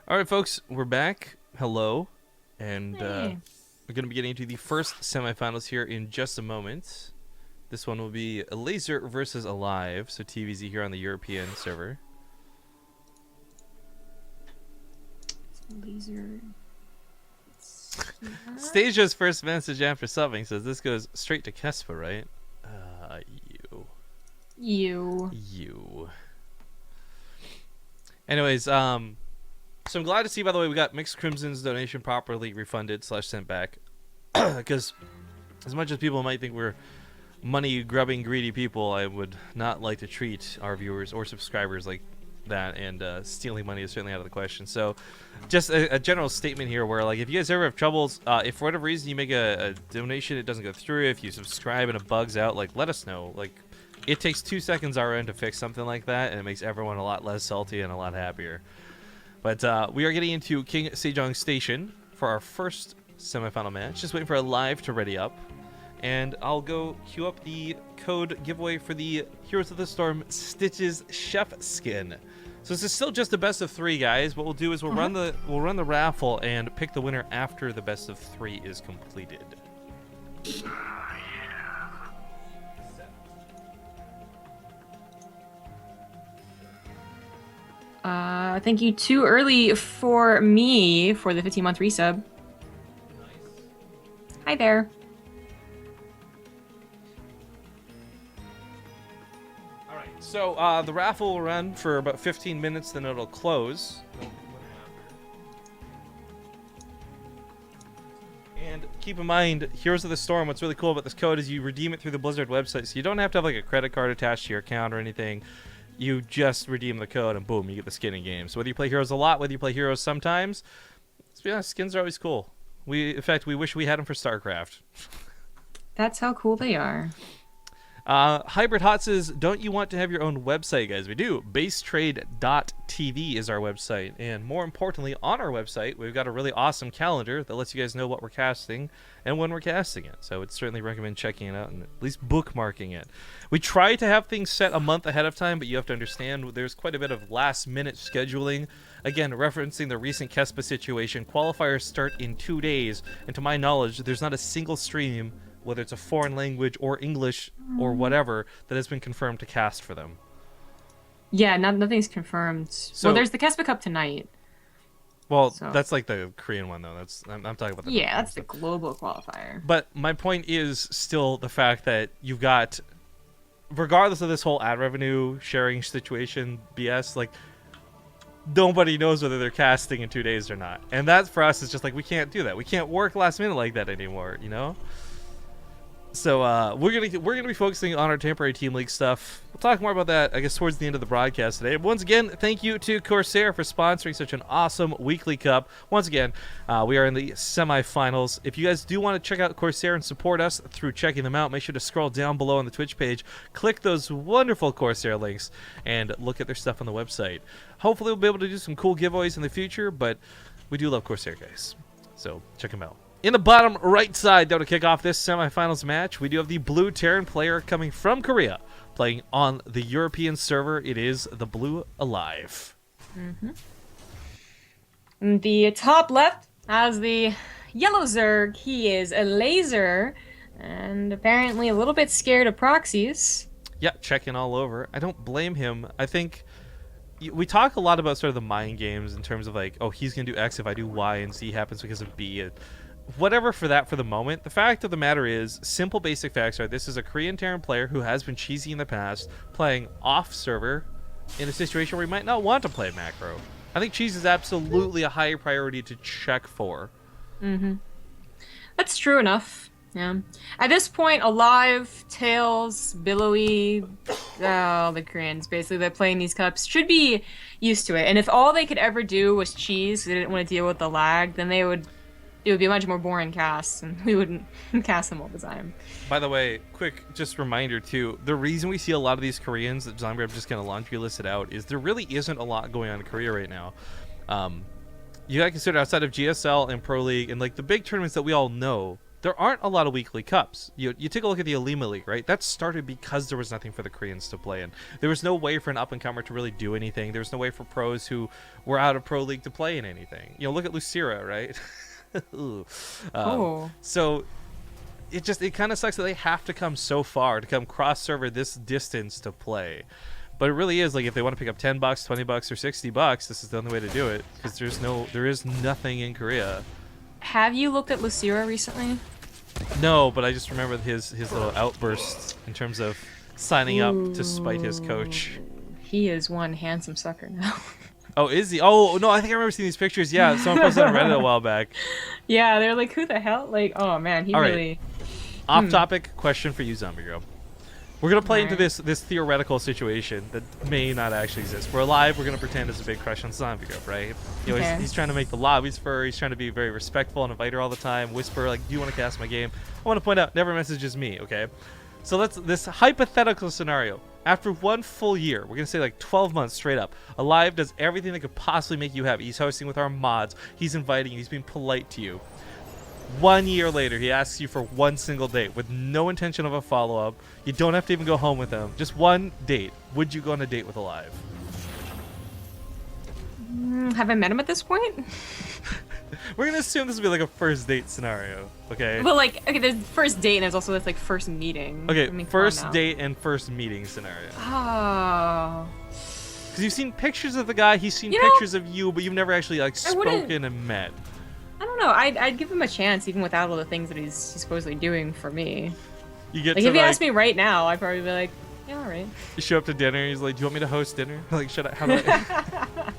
All right, folks, we're back. Hello, and Hey. we're going to be getting into the first semifinals here in just a moment. This one will be Elazer versus aLive, so TvZ here on the European server. Elazer. Stasia's first message after subbing says this goes straight to Kespa, right? You. You. Anyways, so I'm glad to see, by the way, we got Mixed Crimson's donation properly refunded / sent back. Because as much as people might think we're money-grubbing, greedy people, I would not like to treat our viewers or subscribers like that, and stealing money is certainly out of the question. So just a general statement here where, like, if you guys ever have troubles, if for whatever reason you make a donation, it doesn't go through, if you subscribe and it bugs out, like, let us know. Like, it takes 2 seconds our end to fix something like that, and it makes everyone a lot less salty and a lot happier. But we are getting into King Sejong Station for our first semifinal match. Just waiting for aLive to ready up. And I'll go queue up the code giveaway for the Heroes of the Storm Stitches Chef Skin. So this is still just a best of 3, guys. What we'll do is we'll run the raffle and pick the winner after the best of 3 is completed. Thank you too early for me for the 15-month resub. Hi there. Alright, so the raffle will run for about 15 minutes, then it'll close. And keep in mind, Heroes of the Storm, what's really cool about this code is you redeem it through the Blizzard website, so you don't have to have like a credit card attached to your account or anything. You just redeem the code and boom, you get the skin in game. So whether you play Heroes a lot, whether you play Heroes sometimes, let's be honest, skins are always cool. In fact, we wish we had them for StarCraft. That's how cool they are. Hybrid Hot says, don't you want to have your own website, guys? We do. BaseTradeTV is our website. And more importantly, on our website, we've got a really awesome calendar that lets you guys know what we're casting and when we're casting it. So I'd certainly recommend checking it out and at least bookmarking it. We try to have things set a month ahead of time, but you have to understand there's quite a bit of last-minute scheduling. Again, referencing the recent Kespa situation, qualifiers start in 2 days, and to my knowledge, there's not a single stream, whether it's a foreign language or English or whatever, that has been confirmed to cast for them. Yeah, nothing's confirmed. So, well, there's the Kespa Cup tonight. Well, so. That's like the Korean one, though. I'm talking about the Yeah, that's the global qualifier. But my point is still the fact that you've got, regardless of this whole ad revenue sharing situation BS, like, nobody knows whether they're casting in 2 days or not. And that, for us, is just like, we can't do that. We can't work last minute like that anymore, you know? So we're gonna be focusing on our temporary team league stuff. We'll talk more about that, I guess, towards the end of the broadcast today. Once again, thank you to Corsair for sponsoring such an awesome weekly cup. Once again, we are in the semifinals. If you guys do want to check out Corsair and support us through checking them out, make sure to scroll down below on the Twitch page, click those wonderful Corsair links, and look at their stuff on the website. Hopefully, we'll be able to do some cool giveaways in the future, but we do love Corsair, guys. So check them out. In the bottom right side, though, to kick off this semifinals match, we do have the blue Terran player coming from Korea, playing on the European server. It is the blue aLive. In the top left has the yellow Zerg. He is Elazer, and apparently a little bit scared of proxies. Yeah, checking all over. I don't blame him. I think we talk a lot about sort of the mind games in terms of like, oh, he's going to do X if I do Y, and Z happens because of B. Whatever for that for the moment. The fact of the matter is, simple basic facts are this is a Korean Terran player who has been cheesy in the past, playing off server in a situation where he might not want to play macro. I think cheese is absolutely a higher priority to check for. That's true enough. Yeah. At this point, aLive, Tails, Billowy, the Koreans basically that play in these cups should be used to it. And if all they could ever do was cheese, they didn't want to deal with the lag, then it would be a much more boring cast, and we wouldn't cast them all the time. By the way, quick just reminder too, the reason we see a lot of these Koreans that Zombie, I'm just going to laundry list it out, is there really isn't a lot going on in Korea right now. You gotta consider outside of GSL and Pro League and like the big tournaments that we all know, there aren't a lot of weekly cups. You take a look at the Alima League, right? That started because there was nothing for the Koreans to play in. There was no way for an up-and-comer to really do anything. There was no way for pros who were out of Pro League to play in anything. Look at Lucira, right? So it kind of sucks that they have to come so far to come cross-server this distance to play. But it really is, like, if they want to pick up $10, $20, or $60, this is the only way to do it, because there is nothing in Korea. Have you looked at Lucira recently? No, but I just remember his little outbursts in terms of signing up to spite his coach. He is one handsome sucker now. Oh, is he? Oh, no, I think I remember seeing these pictures. Yeah, someone posted on Reddit a while back. Yeah, they're like, who the hell? Like, oh, man, he All really... Right. Off-topic question for you, Zombie Girl. We're going to play into this theoretical situation that may not actually exist. We're alive. We're going to pretend it's a big crush on Zombie Girl, right? Okay. He's trying to make the lobbies for her. He's trying to be very respectful and invite her all the time. Whisper, like, do you want to cast my game? I want to point out, never messages me, okay? So this hypothetical scenario. After 1 full year, we're going to say like 12 months straight up, aLive does everything that could possibly make you happy. He's hosting with our mods. He's inviting you. He's being polite to you. 1 year later, he asks you for one single date with no intention of a follow-up. You don't have to even go home with him. Just one date. Would you go on a date with aLive? Have I met him at this point? We're going to assume this will be like a first date scenario, okay? Well, like, okay, there's first date and there's also this, like, first meeting. Okay, I mean, first date and first meeting scenario. Oh. Because you've seen pictures of the guy, he's seen pictures of you, but you've never actually, like, spoken and met. I don't know. I'd give him a chance even without all the things that he's supposedly doing for me. You get like, to, if he asked me right now, I'd probably be like, yeah, all right. You show up to dinner and he's like, do you want me to host dinner? Like, should I? How do I?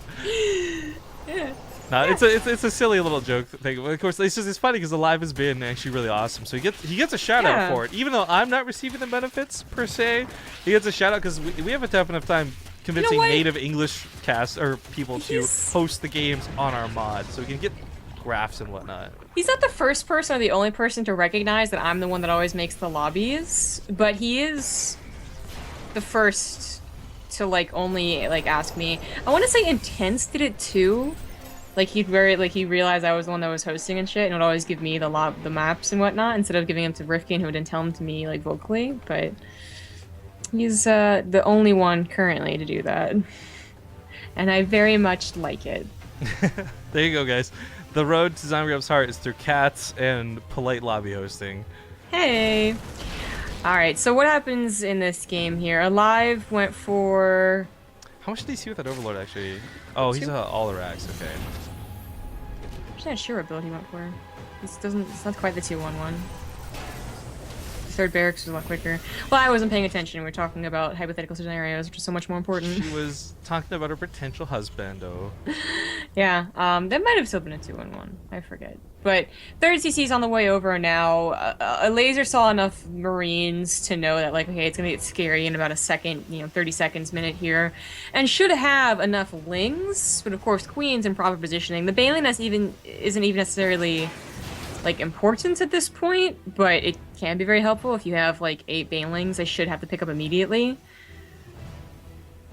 Yeah. No, it's a silly little joke thing. Of course, it's funny because aLive has been actually really awesome. So he gets a shout out for it, even though I'm not receiving the benefits per se. He gets a shout out because we have a tough enough time convincing native English cast or people to host the games on our mod, so we can get graphs and whatnot. He's not the first person or the only person to recognize that I'm the one that always makes the lobbies, but he is the first to like only like ask me. I want to say Intense did it too. Like he realized I was the one that was hosting and shit, and would always give me the maps and whatnot instead of giving them to Rifkin, who didn't tell them to me like vocally. But he's the only one currently to do that, and I very much like it. There you go, guys. The road to Zombie Girl's heart is through cats and polite lobby hosting. Hey. All right. So what happens in this game here? aLive went for. How much did he see with that Overlord actually? Oh, he's all Arax. Okay. I'm just not sure what build he went for. It's not quite the 2-1-1. The third barracks was a lot quicker. Well, I wasn't paying attention. We were talking about hypothetical scenarios, which is so much more important. She was talking about her potential husband, oh. Yeah, that might have still been a 2-1-1. I forget. But third CC's on the way over now. Elazer saw enough Marines to know that, like, okay, it's gonna get scary in about a second, 30 seconds, minute here, and should have enough Lings, but of course Queens in proper positioning. The Baneling isn't even necessarily like important at this point, but it can be very helpful if you have like 8 Banelings. They should have to pick up immediately.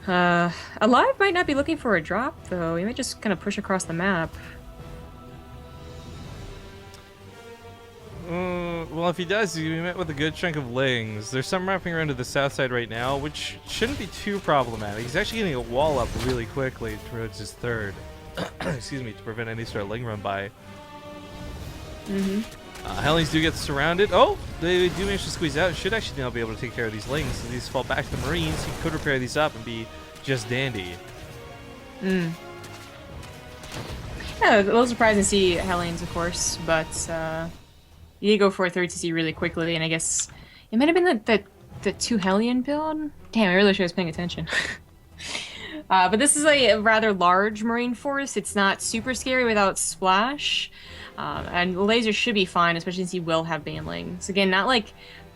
aLive might not be looking for a drop though. He might just kind of push across the map. Well, if he does, he met with a good chunk of Lings. There's some wrapping around to the south side right now, which shouldn't be too problematic. He's actually getting a wall up really quickly towards his third. Excuse me, to prevent any sort of Ling run by. Hellions do get surrounded. Oh, they do manage to squeeze out. Should actually now be able to take care of these Lings. If these fall back to the Marines, he could repair these up and be just dandy. Yeah, a little surprising to see Hellions, of course, but you did go for a third CC really quickly, and I guess it might have been the 2 Hellion build? Damn, I really should have been paying attention. But this is a rather large Marine force. It's not super scary without Splash. And Elazer should be fine, especially since he will have Banelings. Again, not like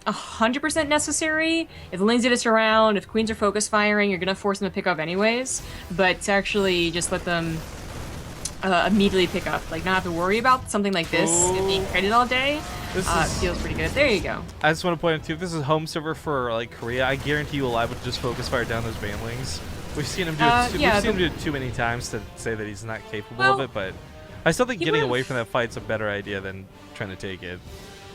100% necessary. If the Lings get us around, if Queens are focus firing, you're going to force them to pick up anyways. But to actually just let them immediately pick up, like not have to worry about something like this and being credit all day, feels pretty good. There you go. I just want to point out too, if this is home server for like Korea, I guarantee you aLive would just focus fire down those Banelings. We've seen him do it. We've seen him do it too many times to say that he's not capable of it, but I still think getting away from that fight's a better idea than trying to take it.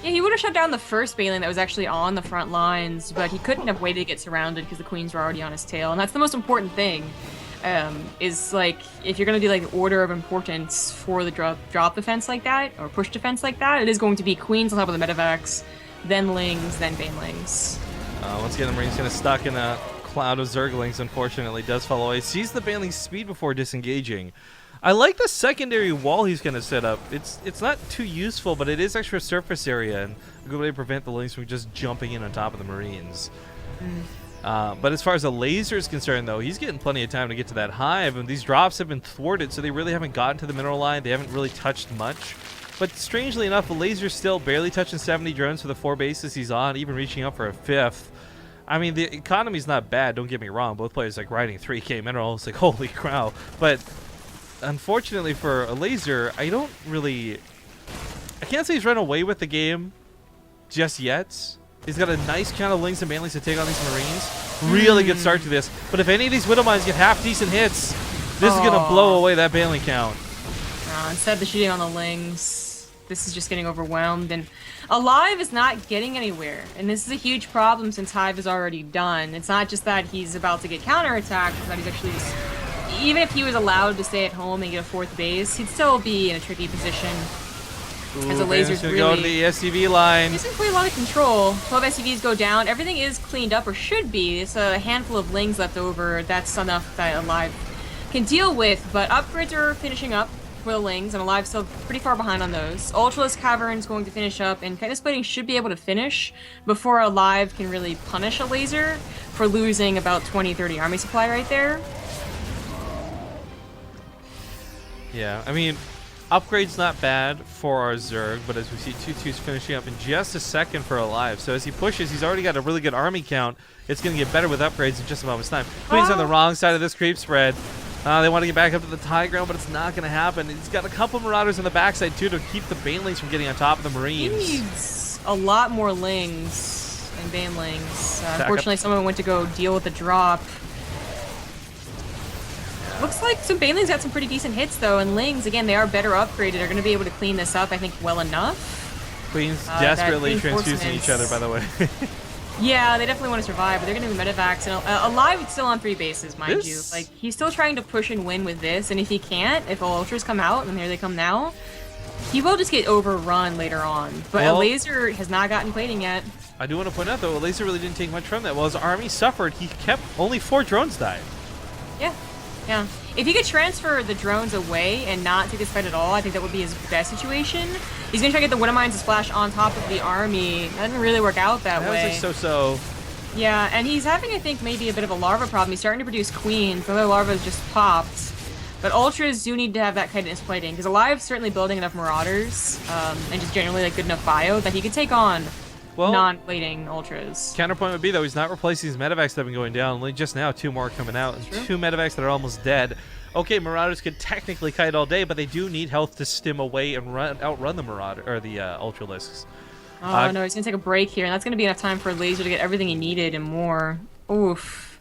Yeah, he would have shut down the first Baneling that was actually on the front lines, but he couldn't have waited to get surrounded because the queens were already on his tail, and that's the most important thing. Is like if you're gonna do like order of importance for the drop defense like that or push defense like that, it is going to be queens on top of the medevacs, then lings, then banelings. Once again, the Marine's gonna stuck in a cloud of Zerglings. Unfortunately, does fall away. Sees the baneling's speed before disengaging. I like the secondary wall he's gonna set up. It's not too useful, but it is extra surface area and a good way to prevent the lings from just jumping in on top of the Marines. But as far as Elazer is concerned, though, he's getting plenty of time to get to that hive, and these drops have been thwarted, so they really haven't gotten to the mineral line. They haven't really touched much. But strangely enough, Elazer's still barely touching 70 drones for the 4 bases he's on, even reaching up for a 5th. I mean, the economy's not bad, don't get me wrong. Both players like riding 3k minerals, like holy crow. But unfortunately for Elazer, I can't say he's run away with the game just yet. He's got a nice count of lings and banelings to take on these Marines. Really good start to this. But if any of these Widow Mines get half decent hits, this is going to blow away that baneling count. Instead of the shooting on the lings, this is just getting overwhelmed. And aLive is not getting anywhere. And this is a huge problem since Hive is already done. It's not just that he's about to get counterattacked, but that he's actually just... Even if he was allowed to stay at home and get a 4th base, he'd still be in a tricky position. As Elazer's really go to the SCV line. He's in quite a lot of control. 12 SCVs go down. Everything is cleaned up, or should be. It's a handful of lings left over. That's enough that aLive can deal with. But upgrades are finishing up for the lings, and aLive's still pretty far behind on those. Ultralisk Cavern's going to finish up, and Chitinous Plating should be able to finish before aLive can really punish Elazer for losing about 20-30 army supply right there. Yeah, I mean, upgrade's not bad for our Zerg, but as we see 2-2's finishing up in just a second for aLive. So as he pushes, he's already got a really good army count. It's going to get better with upgrades in just a moment's time. Queen's on the wrong side of this creep spread. They want to get back up to the high ground, but it's not going to happen. He's got a couple Marauders on the backside, too, to keep the banelings from getting on top of the Marines. He needs a lot more lings and banelings. Unfortunately, someone went to go deal with the drop. Looks like some banelings got some pretty decent hits, though, and lings, again, they are better upgraded. They're going to be able to clean this up, I think, well enough. Queen's desperately transfusing each other, by the way. Yeah, they definitely want to survive, but they're going to be medevacs. And aLive is still on 3 bases, mind you. Like, he's still trying to push and win with this, and if he can't, if all Ultras come out, and here they come now, he will just get overrun later on. But Elazer has not gotten plating yet. I do want to point out, though, Elazer really didn't take much from that. While his army suffered, he kept only 4 drones died. Yeah. Yeah. If he could transfer the drones away and not take this fight at all, I think that would be his best situation. He's going to try to get the Widow Mines to splash on top of the army. That didn't really work out that way. That was like so-so. Yeah, and he's having, I think, maybe a bit of a larva problem. He's starting to produce queens. The other larva's just popped. But Ultras do need to have that chitinous plating, because aLive's certainly building enough Marauders, and just generally like good enough bio that he could take on non-plating Ultras. Counterpoint would be, though, he's not replacing his medevacs that have been going down. Only just now 2 more coming out, and 2 medevacs that are almost dead. Okay, Marauders could technically kite all day, but they do need health to stim away and outrun the Marauder or the Ultralisks. Oh no, he's gonna take a break here, and that's gonna be enough time for Elazer to get everything he needed and more. Oof.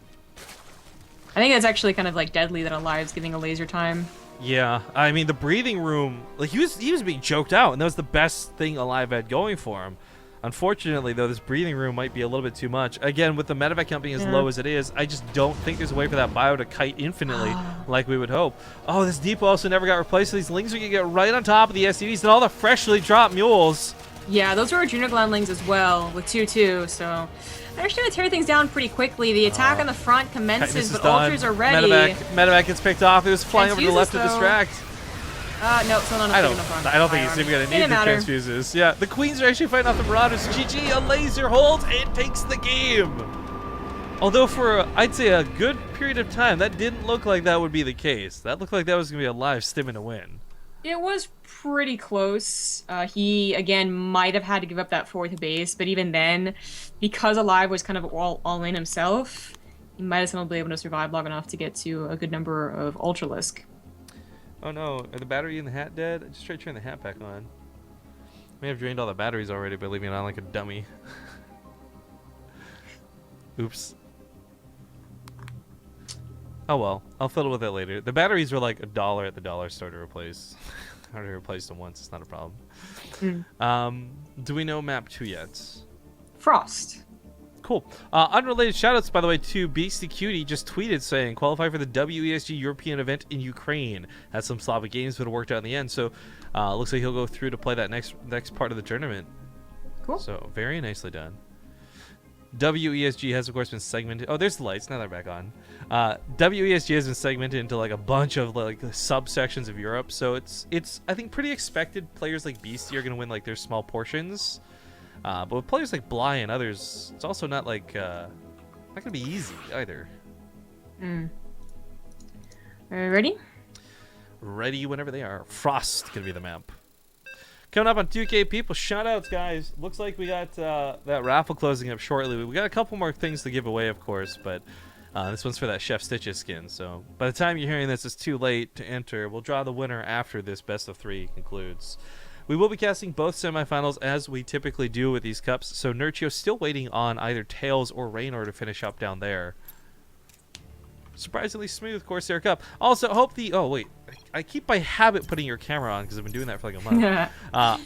I think that's actually kind of like deadly that aLive's giving Elazer time. Yeah, I mean the breathing room, like he was being choked out, and that was the best thing aLive had going for him. Unfortunately, though, this breathing room might be a little bit too much. Again, with the medevac count being as low as it is, I just don't think there's a way for that bio to kite infinitely like we would hope. Oh, this depot also never got replaced, so these lings are going to get right on top of the SCVs and all the freshly dropped mules. Yeah, those are Adrenogland lings as well, with 2-2, so they're actually going to tear things down pretty quickly. The attack on the front commences, but Ultras are ready. Medevac gets picked off. It was flying over to the left to distract. No, still not I don't think he's even going to need the transfuses. Yeah, the Queens are actually fighting off the Marauders. GG, aLazer holds and takes the game. Although for, I'd say, a good period of time, that didn't look like that would be the case. That looked like that was going to be aLive stimming a win. It was pretty close. He, again, might have had to give up that 4th base, but even then, because aLive was kind of all in himself, he might have still been able to survive long enough to get to a good number of Ultralisk. Oh no, are the battery in the hat dead? I just tried to turn the hat back on. May have drained all the batteries already by leaving it on like a dummy. Oops. Oh well, I'll fiddle with it later. The batteries were like $1 at the dollar store to replace. I already replaced them once. It's not a problem. Mm. Do we know map 2 yet? Frost. Cool. Unrelated shoutouts, by the way, to Beastie Cutie just tweeted saying qualify for the WESG European event in Ukraine. Had some Slavic games, but it worked out in the end. So looks like he'll go through to play that next part of the tournament. Cool. So very nicely done. WESG has of course been segmented. Oh, there's the lights. Now they're back on. WESG has been segmented into like a bunch of like subsections of Europe. So it's I think pretty expected players like Beastie are gonna win like their small portions. But with players like Bly and others, it's also not like not gonna be easy either. Are you ready? Ready whenever they are. Frost gonna be the map. Coming up on 2K people, shoutouts guys. Looks like we got that raffle closing up shortly. We got a couple more things to give away, of course, but this one's for that Chef Stitches skin. So by the time you're hearing this, it's too late to enter. We'll draw the winner after this best of 3 concludes. We will be casting both semifinals as we typically do with these cups, so Nurchio's still waiting on either Tails or Raynor to finish up down there. Surprisingly smooth Corsair Cup. Also, hope the... Oh, wait. I keep by habit putting your camera on because I've been doing that for like a month.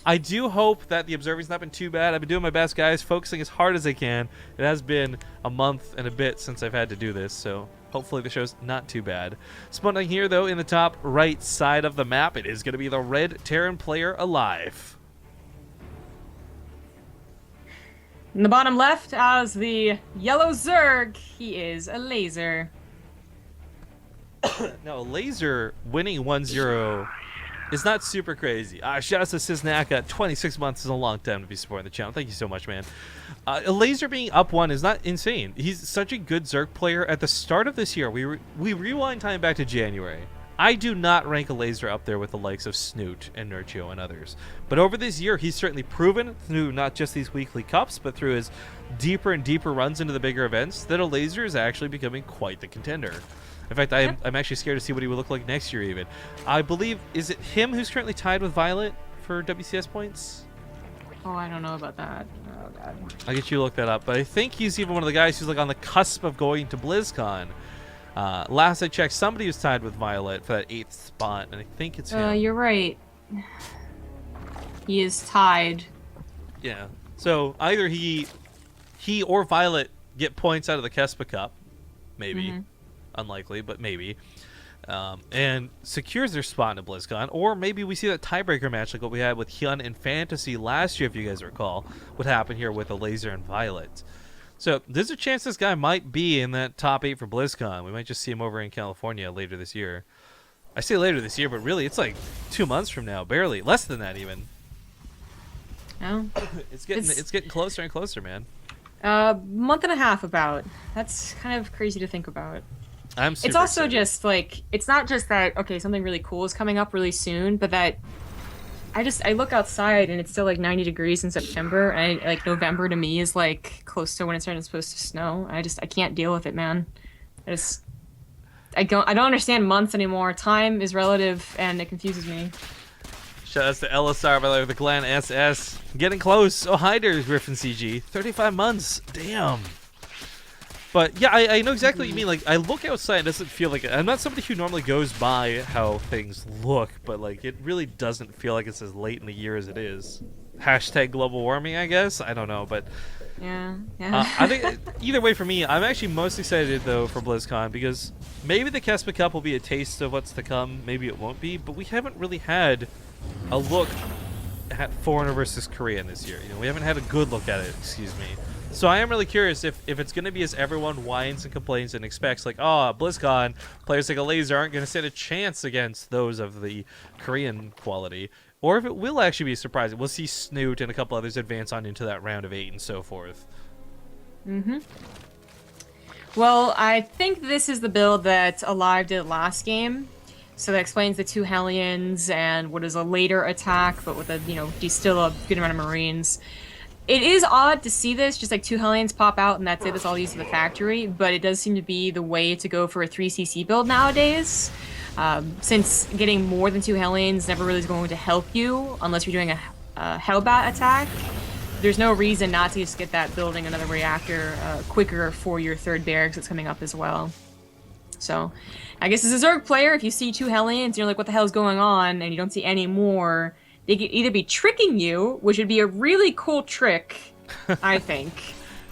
I do hope that the observing's not been too bad. I've been doing my best, guys, focusing as hard as I can. It has been a month and a bit since I've had to do this, so... Hopefully the show's not too bad. Spawning here, though, in the top right side of the map, it is going to be the red Terran player aLive. In the bottom left, as the yellow Zerg, he is Elazer. Now, Elazer winning 1-0 is not super crazy. Shout out to Siznaka. 26 months is a long time to be supporting the channel. Thank you so much, man. Elazer being up 1 is not insane. He's such a good Zerg player. At the start of this year, we rewind time back to January. I do not rank Elazer up there with the likes of Snoot and Nurchio and others. But over this year, he's certainly proven through not just these weekly cups, but through his deeper and deeper runs into the bigger events, that Elazer is actually becoming quite the contender. In fact, I'm actually scared to see what he would look like next year even. I believe, is it him who's currently tied with Violet for WCS points? Oh, I don't know about that. Oh, God. I'll get you to look that up. But I think he's even one of the guys who's like on the cusp of going to BlizzCon. Last I checked, somebody was tied with Violet for that 8th spot, and I think it's him. You're right. He is tied. Yeah. So either he or Violet get points out of the Kespa Cup. Maybe. Mm-hmm. Unlikely, but maybe. And secures their spot in BlizzCon, or maybe we see that tiebreaker match like what we had with Hyun and Fantasy last year, if you guys recall, what happened here with Elazer and Violet. So there's a chance this guy might be in that top 8 for BlizzCon. We might just see him over in California later this year. I say later this year, but really it's like 2 months from now, barely, less than that even. Oh. It's getting closer and closer, man. Month and a half about. That's kind of crazy to think about. I'm super It's also excited. just like, it's not just that, okay, something really cool is coming up really soon, but that I look outside and it's still like 90 degrees in September, and like November to me is like close to when it's supposed to snow. I can't deal with it, man. I don't understand months anymore. Time is relative and it confuses me. Shout outs to Elazer, by the way, with the Glen SS. Getting close. Oh, hi there, Griffin CG. 35 months. Damn. But yeah, I know exactly what you mean. Like, I look outside, it doesn't feel like it. I'm not somebody who normally goes by how things look, but like, it really doesn't feel like it's as late in the year as it is. Hashtag global warming, I guess. I don't know, but Yeah. I think either way for me, I'm actually most excited though for BlizzCon because maybe the Kespa Cup will be a taste of what's to come. Maybe it won't be, but we haven't really had a look at Foreigner versus Korean this year. You know, we haven't had a good look at it. Excuse me. So I am really curious if it's going to be as everyone whines and complains and expects, like, oh, BlizzCon, players like Elazer aren't going to stand a chance against those of the Korean quality, or if it will actually be surprising. We'll see Snoot and a couple others advance on into that round of 8 and so forth. Mm-hmm. Well, I think this is the build that aLive did last game. So that explains the 2 Hellions and what is a later attack, but with a, still a good amount of Marines. It is odd to see this, just like 2 Hellions pop out and that's it, that's all used in the factory, but it does seem to be the way to go for a 3cc build nowadays. Since getting more than 2 Hellions never really is going to help you unless you're doing a Hellbat attack, there's no reason not to just get that building another reactor quicker for your 3rd barracks that's coming up as well. So, I guess as a Zerg player, if you see 2 Hellions, you're like, what the hell is going on? And you don't see any more, they could either be tricking you, which would be a really cool trick, I think.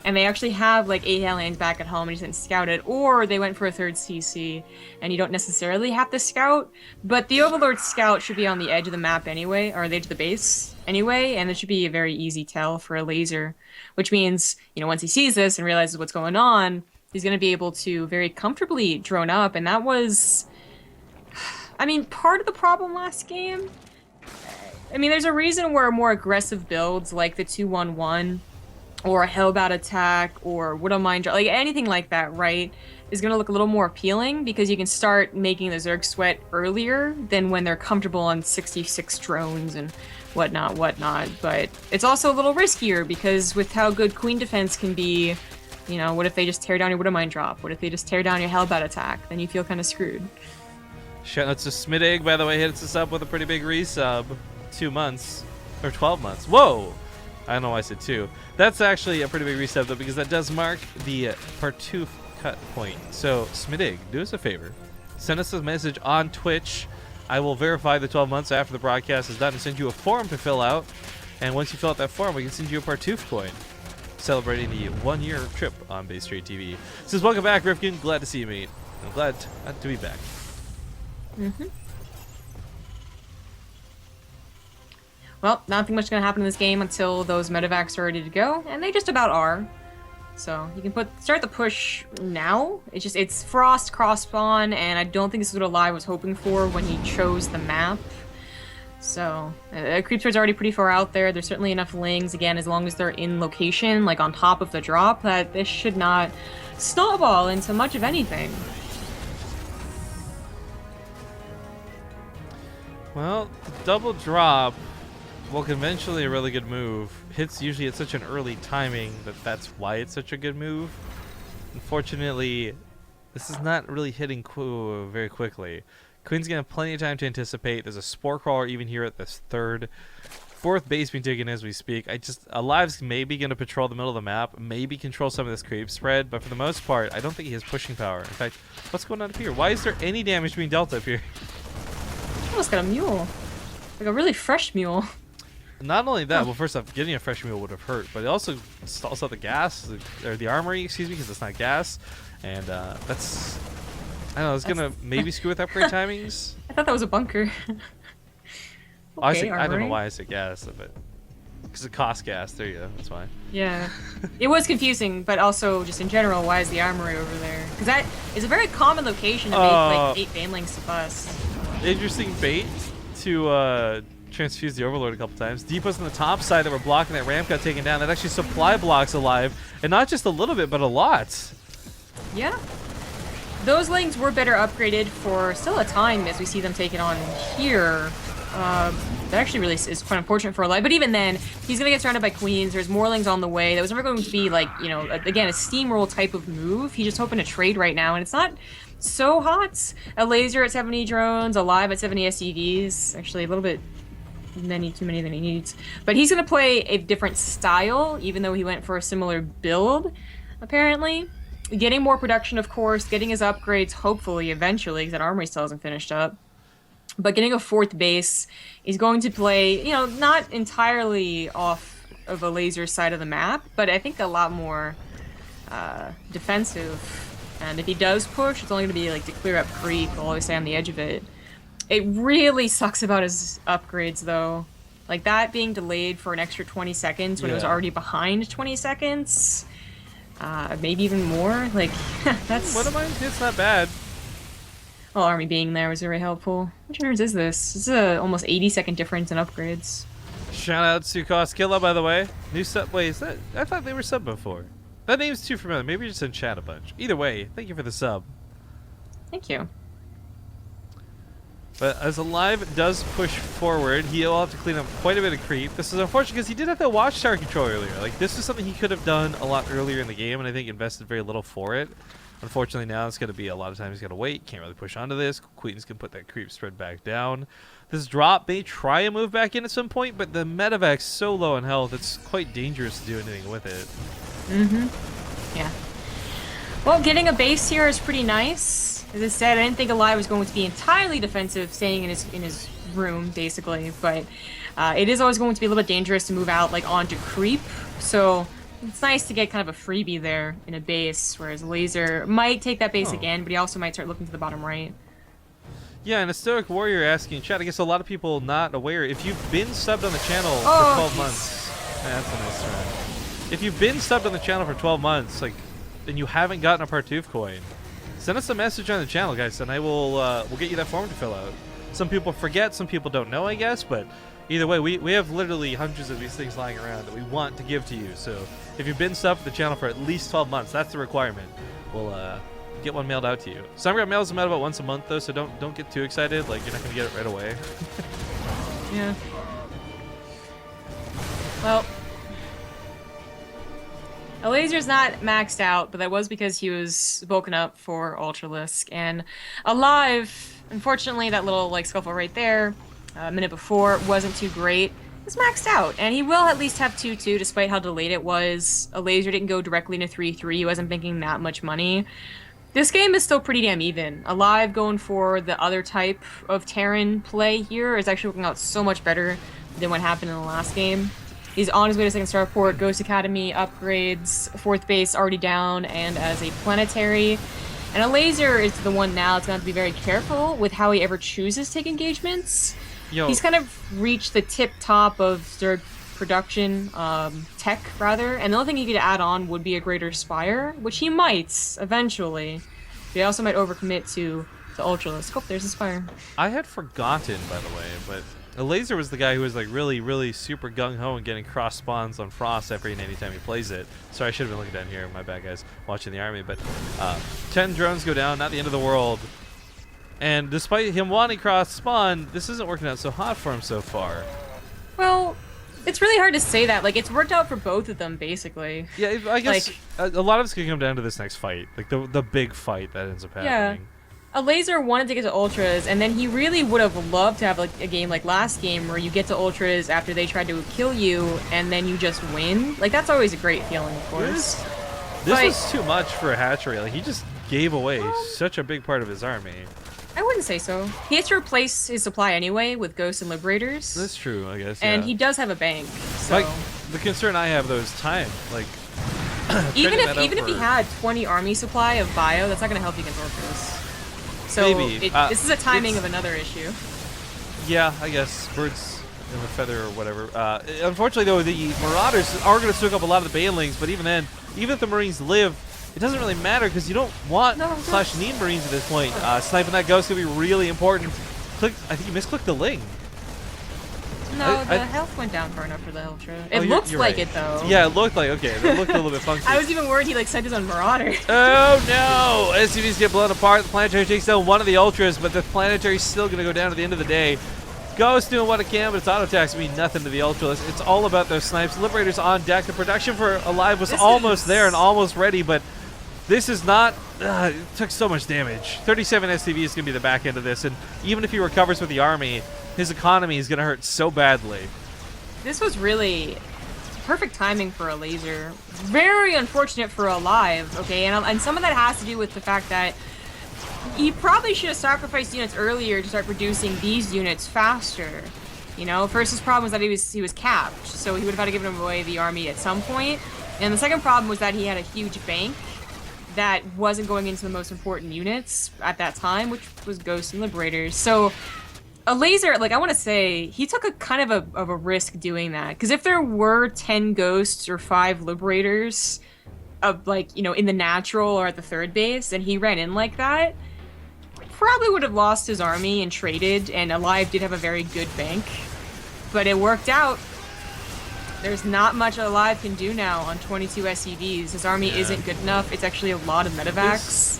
And they actually have like 8 Hellions back at home and you didn't scout it, or they went for a 3rd CC and you don't necessarily have to scout, but the Overlord scout should be on the edge of the map anyway, or the edge of the base anyway, and it should be a very easy tell for Elazer, which means, you know, once he sees this and realizes what's going on, he's going to be able to very comfortably drone up, and that was, I mean, part of the problem last game. I mean, there's a reason where more aggressive builds like the 2-1-1 or a Hellbat attack or Widowmine, like anything like that, right, is going to look a little more appealing because you can start making the Zerg sweat earlier than when they're comfortable on 66 drones and whatnot. But it's also a little riskier because with how good Queen defense can be, you know, what if they just tear down your Widowmine drop? What if they just tear down your Hellbat attack? Then you feel kind of screwed. Shout out to Smidig, by the way, hits us up with a pretty big resub. 2 months. Or 12 months. Whoa! I don't know why I said 2. That's actually a pretty big resub, though, because that does mark the Partoof cut point. So, Smidig, do us a favor. Send us a message on Twitch. I will verify the 12 months after the broadcast is done and send you a form to fill out. And once you fill out that form, we can send you a Partoof coin, celebrating the 1-year trip on BaseTradeTV. Says, welcome back, Rifkin. Glad to see you, mate. I'm glad to be back. Mm-hmm. Well, nothing much is going to happen in this game until those medevacs are ready to go, and they just about are. So you can start the push now. It's Frost cross spawn, and I don't think this is what aLive was hoping for when he chose the map. So Creepsword's already pretty far out there. There's certainly enough lings, again, as long as they're in location, like on top of the drop, that this should not snowball into much of anything. Well, the double drop, well, conventionally a really good move. Hits usually at such an early timing that's why it's such a good move. Unfortunately, this is not really hitting very quickly. Queen's gonna have plenty of time to anticipate. There's a Spore Crawler even here at this 3rd. 4th base being taken as we speak. aLive's maybe gonna patrol the middle of the map, maybe control some of this creep spread, but for the most part, I don't think he has pushing power. In fact, what's going on up here? Why is there any damage being dealt up here? Almost got a mule. Like a really fresh mule. Not only that, well, first off, getting a fresh mule would have hurt, but it also stalls out the gas, or the armory, excuse me, because it's not gas. And that's, I don't know, it's going to maybe screw with upgrade timings. I thought that was a bunker. Okay, I don't know why I said gas, but because it costs gas. There you go, that's why. Yeah. It was confusing, but also just in general, why is the armory over there? Because that is a very common location to make like 8 banelings to bust. Interesting bait to transfuse the Overlord a couple times. Depots on the top side that were blocking that ramp got taken down. That actually supply blocks aLive, and not just a little bit, but a lot. Yeah. Those lings were better upgraded for still a time as we see them taken on here. That actually really is quite unfortunate for aLive, but even then, he's going to get surrounded by queens. There's more lings on the way. That was never going to be like, you know, again, a steamroll type of move. He's just hoping to trade right now, and it's not so hot. Elazer at 70 drones, aLive at 70 SCVs. Actually, a little bit too many than he needs. But he's going to play a different style, even though he went for a similar build, apparently. Getting more production, of course, getting his upgrades, hopefully, eventually, because that armory still hasn't finished up. But getting a 4th base, he's going to play, you know, not entirely off of Elazer's side of the map, but I think a lot more defensive. And if he does push, it's only going to be like to clear up creep, always stay on the edge of it. It really sucks about his upgrades, though. Like, that being delayed for an extra 20 seconds when it was already behind 20 seconds. Maybe even more. Like, that's... What am I? It's not bad. Well, army being there was very helpful. Which turns is this? This is a almost 80-second difference in upgrades. Shout out to Koskilla, by the way. New sub. Wait, is that? I thought they were sub before. That name's too familiar. Maybe you're just in chat a bunch. Either way, thank you for the sub. Thank you. But as aLive does push forward, he'll have to clean up quite a bit of creep. This is unfortunate because he did have that watchtower control earlier. Like, this is something he could have done a lot earlier in the game, and I think invested very little for it. Unfortunately, now it's going to be a lot of times he's going to wait. Can't really push onto this. Queens can put that creep spread back down. This drop may try and move back in at some point, but the medevac's so low in health, it's quite dangerous to do anything with it. Mm-hmm. Yeah. Well, getting a base here is pretty nice. As I said, I didn't think aLive was going to be entirely defensive, staying in his room basically, but it is always going to be a little bit dangerous to move out like onto creep. So it's nice to get kind of a freebie there in a base, whereas Elazer might take that base again, but he also might start looking to the bottom right. Yeah, and a Stoic Warrior asking in chat, I guess a lot of people not aware, if you've been subbed on the channel for 12 months, that's a nice try. If you've been subbed on the channel for 12 months, like, and you haven't gotten a Partooth coin, send us a message on the channel, guys, and I will we'll get you that form to fill out. Some people forget, some people don't know, I guess, but either way, we have literally hundreds of these things lying around that we want to give to you. So if you've been subbed to the channel for at least 12 months, that's the requirement. We'll get one mailed out to you. Summergrat mails them out about once a month, though, so don't get too excited. Like, you're not going to get it right away. Yeah. Well, Elazer's not maxed out, but that was because he was bulking up for Ultralisk. And aLive, unfortunately, that little like scuffle right there, a minute before, wasn't too great. It's maxed out, and he will at least have 2-2, despite how delayed it was. Elazer didn't go directly into 3-3. He wasn't making that much money. This game is still pretty damn even. aLive going for the other type of Terran play here is actually working out so much better than what happened in the last game. He's on his way to second starport, Ghost Academy, upgrades, 4th base already down, and as a planetary. And Elazer is the one now that's going to have to be very careful with how he ever chooses to take engagements. Yo. He's kind of reached the tip top of Zerg production, tech rather, and the only thing he could add on would be a greater spire, which he might eventually. But he also might overcommit to the Ultralisk. Oh, there's a spire. I had forgotten, by the way, but Elazer was the guy who was like really super gung-ho and getting cross spawns on Frost every and any time he plays it. Sorry, I should have been looking down here. My bad, guys, watching the army. But 10 drones go down, not the end of the world. And despite him wanting cross spawn, this isn't working out so hot for him so far. Well, it's really hard to say that. Like, it's worked out for both of them, basically. Yeah, I guess like, a lot of it's going to come down to this next fight. Like, the big fight that ends up happening. Yeah. Elazer wanted to get to Ultras, and then he really would have loved to have like a game like last game where you get to Ultras after they tried to kill you, and then you just win. Like, that's always a great feeling, of course. This was too much for a hatchery. Like, he just gave away such a big part of his army. I wouldn't say so. He has to replace his supply anyway with Ghosts and Liberators. That's true, I guess. And he does have a bank. So like, the concern I have though is time. Like, even if he had 20 army supply of bio, that's not going to help you against Ultras. So this is a timing of another issue. Yeah, I guess birds in the feather or whatever. Unfortunately though, the Marauders are going to soak up a lot of the banelings, but even then, even if the Marines live, it doesn't really matter because you don't want / need Marines at this point. Sniping that ghost is going to be really important. I think you misclicked the Ling. No, the health went down far enough for the Ultra. It you're looked like right. it though. Yeah, it looked like, okay, it looked a little bit funky. I was even worried he like sent his own Marauder. Oh no! SCVs get blown apart. The Planetary takes down one of the Ultras, but the Planetary's still going to go down at the end of the day. Ghost doing what it can, but its auto attacks mean nothing to the Ultralisk. It's all about those snipes. Liberators on deck. The production for aLive was almost there and almost ready, but this is not. It took so much damage. 37 SCV is going to be the back end of this, and even if he recovers with the army, his economy is going to hurt so badly. This was really perfect timing for Elazer. Very unfortunate for aLive, okay? And some of that has to do with the fact that he probably should have sacrificed units earlier to start producing these units faster. You know, first his problem was that he was capped, so he would have had to give away the army at some point. And the second problem was that he had a huge bank that wasn't going into the most important units at that time, which was Ghosts and Liberators. So Elazer, like, I want to say, he took a kind of a risk doing that. Because if there were 10 Ghosts or 5 Liberators, like, you know, in the natural or at the 3rd base, and he ran in like that, probably would have lost his army and traded, and aLive did have a very good bank. But it worked out. There's not much aLive can do now on 22 SCVs. His army isn't good enough. It's actually a lot of medevacs.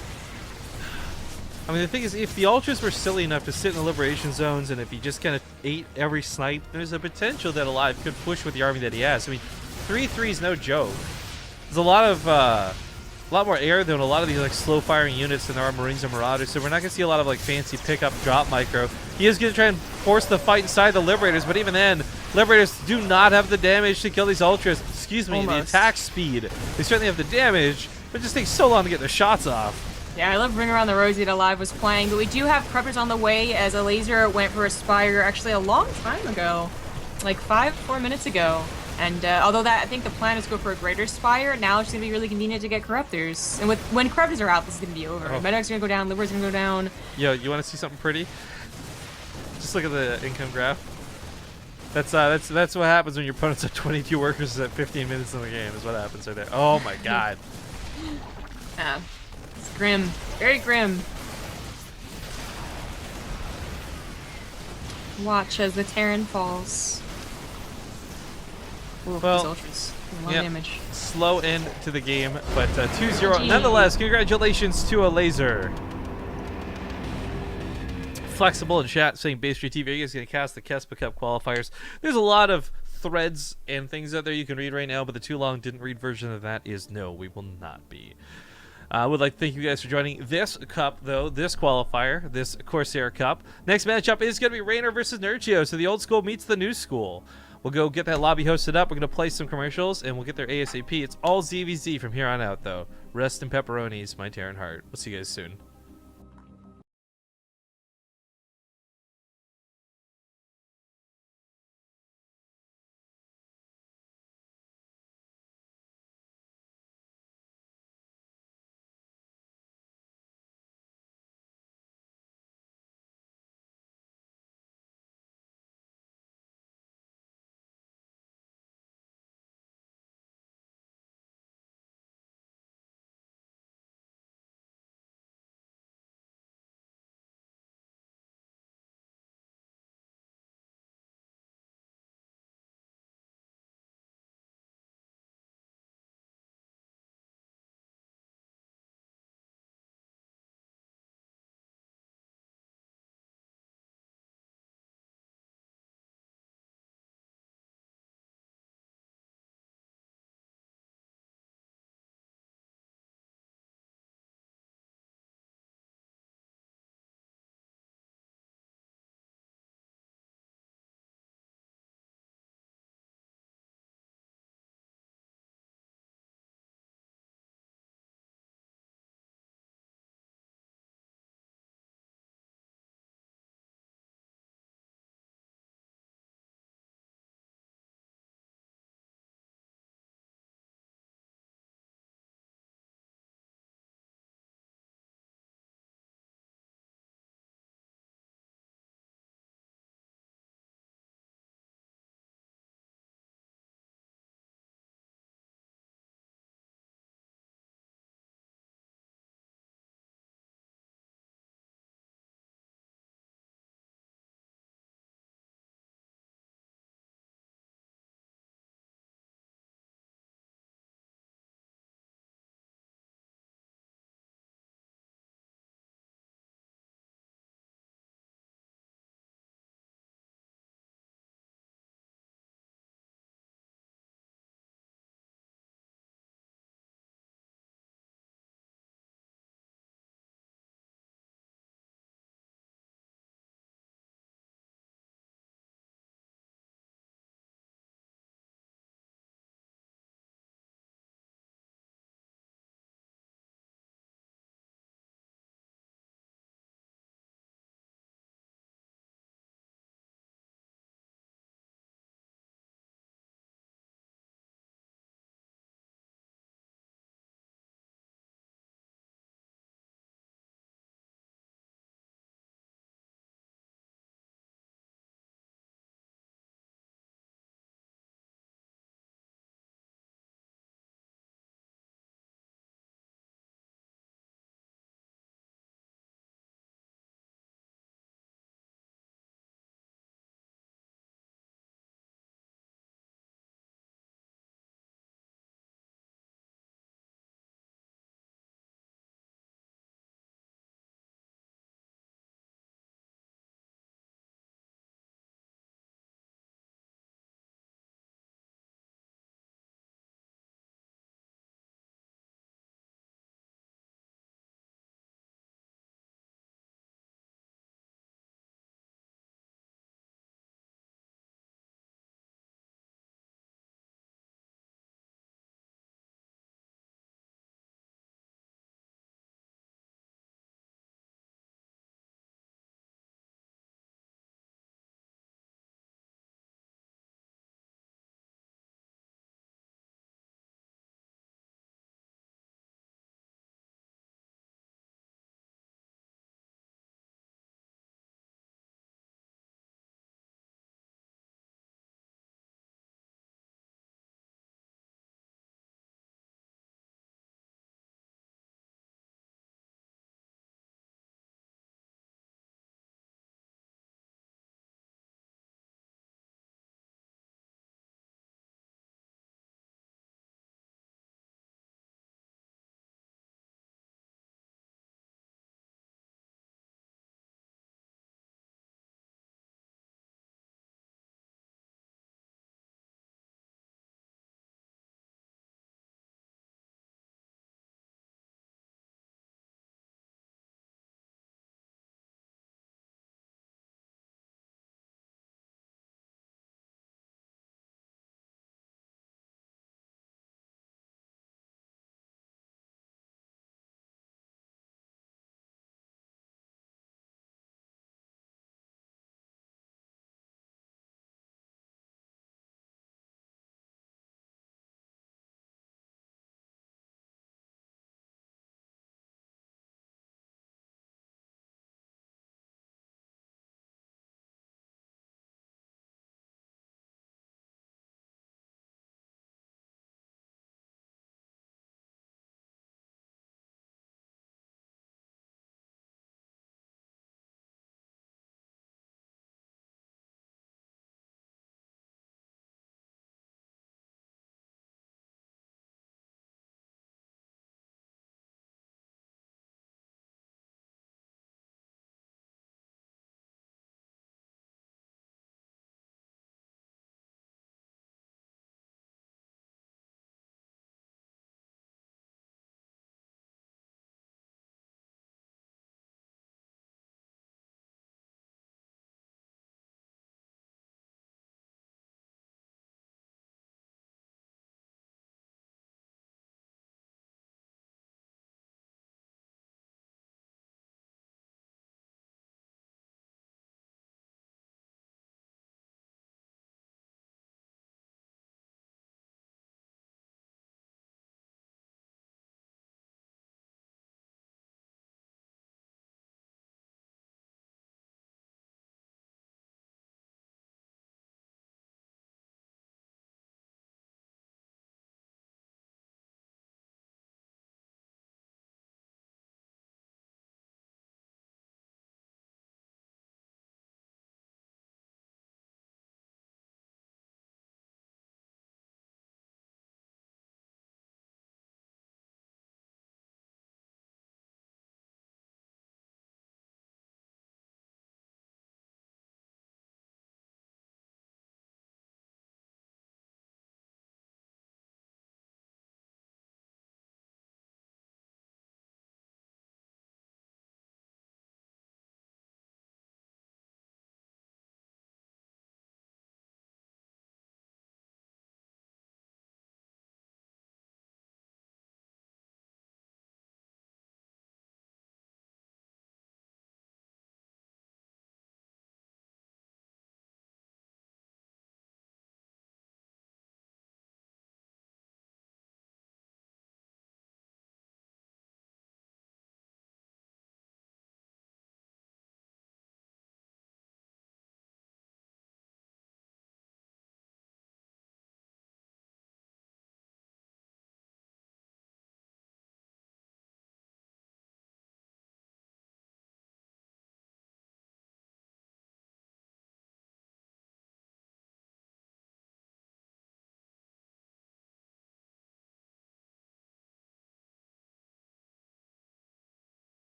I mean, the thing is, if the Ultras were silly enough to sit in the Liberation Zones, and if he just kind of ate every snipe, there's a potential that aLive could push with the army that he has. I mean, 3-3 is no joke. There's a lot more air than a lot of these like slow-firing units than there are Marines and Marauders, so we're not going to see a lot of like fancy pick-up drop micro. He is going to try and force the fight inside the Liberators, but even then, Liberators do not have the damage to kill these Ultras. Excuse me, the attack speed. They certainly have the damage, but it just takes so long to get their shots off. Yeah, I love Ring Around the Rosie that aLive was playing, but we do have preppers on the way as Elazer went for a Spire actually a long time ago. Like 4 minutes ago. And although that I think the plan is to go for a greater Spire, now it's going to be really convenient to get Corruptors. And when Corruptors are out, this is going to be over. Oh. Medic's going to go down, Liber's going to go down. Yo, you want to see something pretty? Just look at the income graph. That's what happens when your opponents have 22 workers at 15 minutes in the game. Is what happens right there. Oh my god. Yeah. It's grim. Very grim. Watch as the Terran falls. Ooh, Well, these ultras. A lot of damage. Slow into the game, but 2-0. GG. Nonetheless, congratulations to Elazer. Flexible in chat saying BaseTradeTV, are you guys going to cast the Kespa Cup qualifiers? There's a lot of threads and things out there you can read right now, but the too long didn't read version of that is no, we will not be. I would like to thank you guys for joining this cup, though, this qualifier, this Corsair Cup. Next matchup is going to be Raynor versus Nerchio, so the old school meets the new school. We'll go get that lobby hosted up. We're going to play some commercials, and we'll get there ASAP. It's all ZVZ from here on out, though. Rest in pepperonis, my Terran heart. We'll see you guys soon.